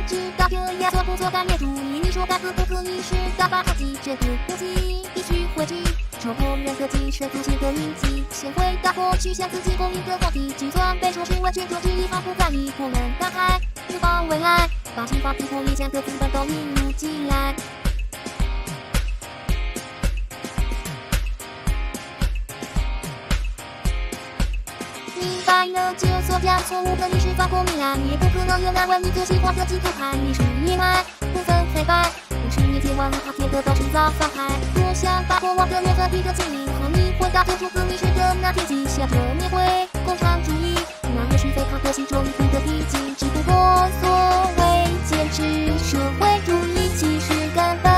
知道这样做不做干灭主义？你说该可不可以是大把超级这个估计必须回击，戳破人格精神自己的印记，先回到过去向自己公民的话题，就算被说是完全控制一方不在意，不能打开拥抱未来，把情报逼迫一将各资本都引入进来。明白了这所讲错误的你是反国民啊，你也不可能原谅为你做喜欢的基督派，你是野蛮不分黑白，50年前万物他贴的都是早反派，多想把过往的缘分逼得清零，和你回到最初和你是的那天起，想着灭回共产主义，那也许非他的心中一步的逼近，只不过所谓坚持社会主义其实根本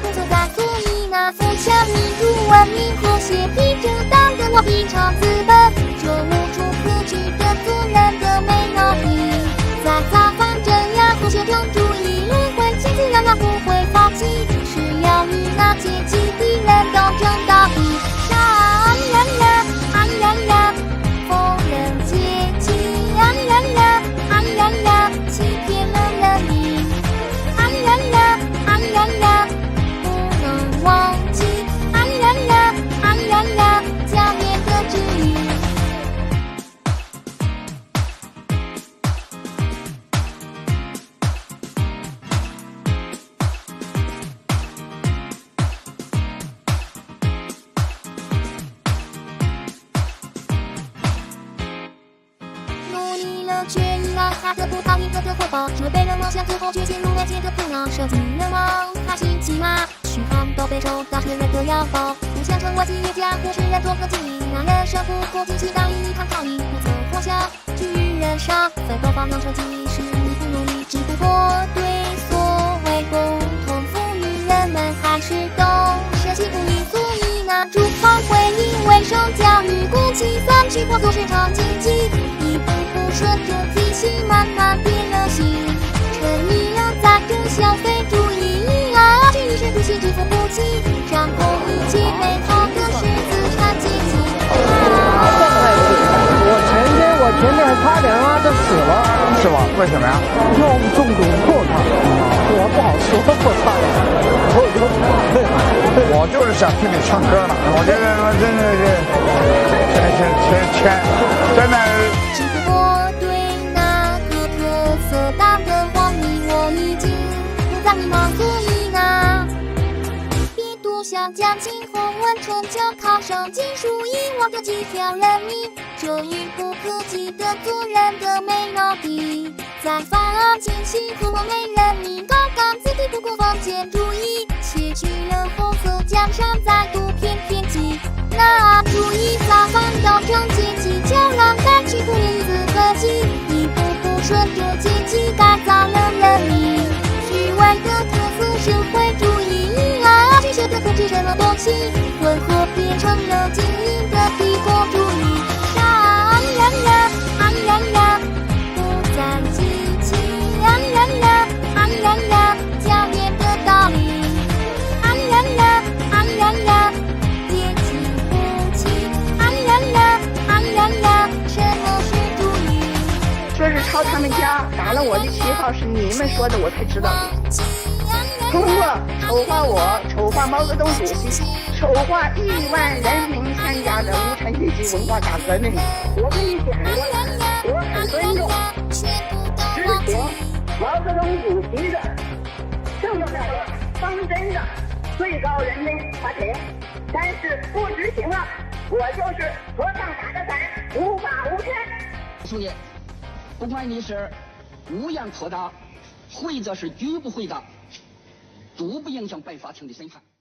不存在，所以那风向民主文明和谐批正当的我提倡资本，这无处可去的做人的美脑力，在造反镇压和协正主义轮回，亲自让不会放弃，是要与那阶级敌人斗争到底。上人人，安人人，逢人阶级，安人人，安人人，欺骗了人民，安人人，安人人，不能忘记，安人人，安人人，假面的指引。却依然还得不到一个的回报，只被人梦想最后却陷入危险的苦恼，受尽人亡，开心骑马，虚汉都被受到别人的腰包，不想成为企业家或是人中的精英，那人生不过仅期当一场抗议，不曾幻想去与人上，奋斗方能成绩是你不容易，只不过对所谓共同富裕人们还是懂深信不疑，所以那主方会因为受教育鼓起三去或做市场经济，一步步顺着体系慢慢变了心，趁你仍在这消费主义啊，去一时不行支付不起，掌控一切美好的是资产阶级。我前天还差点就死了，是吧？为什么呀？药物中毒，我靠！我不好说，我操！我就是想听你唱歌了，我觉得我真的是真的。只不过对那个特色党的荒迷，我已经不再迷茫，所以呢，别多想讲今后问成就考上技术遗忘的几条人命，这愚不可及的做人的美脑底，在反而进行和我美人民高岗自体不顾封建主义，窃取了红色江山再度偏偏激，那主义造反到政阶级就让改去不言资科技，一步步顺着阶级改造了人民，虚伪的特色社会主义啊，虚设的控制什么东西，混合变成了精英的帝国主义，上人人，安人人，不再记起安人人，安人人，假面的道理，安人人，安人人，别记不起安人人，安人人，什么是主义？说是抄他们家，打了我的旗号，是你们说的，我才知道的。通过丑化我，丑化毛泽东主席，丑化亿万人民参加的无产阶级文化大革命，我跟你讲过了，我很尊重执行毛泽东主席的政策方针的最高人民法庭，但是不执行了，我就是和尚打着伞，无法无天。兄弟，不管你是无言扩大，回则是拒不回答，都不影响本法庭的审判。